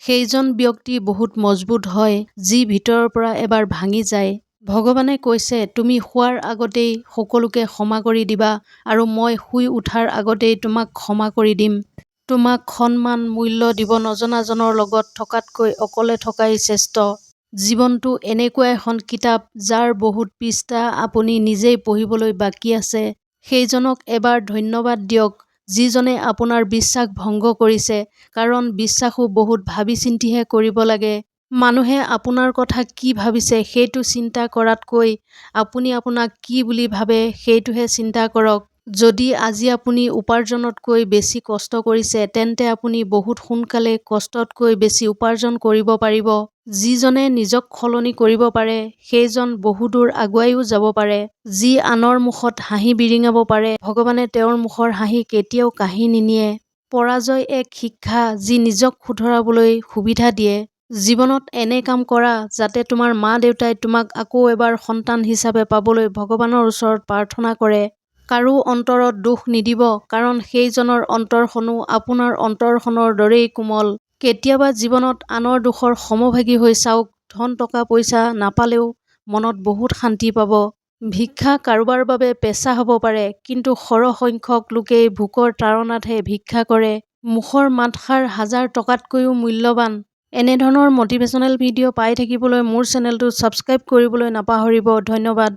সেইজন ব্যক্তি বহুত মজবুত হয় যি ভিতৰৰ পৰা এবাৰ ভাঙি যায়। ভগৱানে কৈছে তুমি শোৱাৰ আগতেই সকলোকে ক্ষমা কৰি দিবা আৰু মই শুই উঠাৰ আগতেই তোমাক ক্ষমা কৰি দিম। তোমাক সন্মান মূল্য দিব নজনাজনৰ লগত থকাতকৈ অকলে থকাই শ্ৰেষ্ঠ। জীৱনটো এনেকুৱা এখন কিতাপ যাৰ বহুত পৃষ্ঠা আপুনি নিজেই পঢ়িবলৈ বাকী আছে। সেইজনক এবাৰ ধন্যবাদ দিয়ক যিজনে আপোনাৰ বিশ্বাস ভংগ কৰিছে, কাৰণ বিশ্বাসো বহুত ভাবি চিন্তিহে কৰিব লাগে। মানুহে আপোনাৰ কথা কি ভাবিছে সেইটো চিন্তা কৰাতকৈ আপুনি আপোনাক কি বুলি ভাবে সেইটোহে চিন্তা কৰক। যদি আজি আপুনি উপাৰ্জনতকৈ বেছি কষ্ট কৰিছে তেন্তে আপুনি বহুত সোনকালে কষ্টতকৈ বেছি উপাৰ্জন কৰিব পাৰিব। যিজনে নিজক সলনি কৰিব পাৰে সেইজন বহুদূৰ আগুৱাইও যাব পাৰে। যি আনৰ মুখত হাঁহি বিৰিঙাব পাৰে ভগৱানে তেওঁৰ মুখৰ হাঁহি কেতিয়াও কাঢ়ি নিনিয়ে। পৰাজয় এক শিক্ষা যি নিজক শুধৰাবলৈ সুবিধা দিয়ে। জীৱনত এনে কাম কৰা যাতে তোমাৰ মা-দেউতাই তোমাক আকৌ এবাৰ সন্তান হিচাপে পাবলৈ ভগৱানৰ ওচৰত প্ৰাৰ্থনা কৰে। কাৰো অন্তৰত দুখ নিদিব, কাৰণ সেইজনৰ অন্তৰখনো আপোনাৰ অন্তৰখনৰ দৰেই কোমল। কেতিয়াবা জীৱনত আনৰ দুখৰ সমভাগী হৈ চাওক। ধন টকা পইচা নাপালেও মনত বহুত শান্তি পাব। ভিক্ষা কাৰোবাৰ বাবে পেচা হ'ব পাৰে, কিন্তু সৰহ সংখ্যক লোকেই ভোকৰ তাড়নাতহে ভিক্ষা কৰে। মুখৰ মাতষাৰ হাজাৰ টকাতকৈও মূল্যৱান। এনেধৰণৰ মটিভেশ্যনেল ভিডিঅ' পাই থাকিবলৈ মোৰ চেনেলটো ছাবস্ক্ৰাইব কৰিবলৈ নাপাহৰিব। ধন্যবাদ।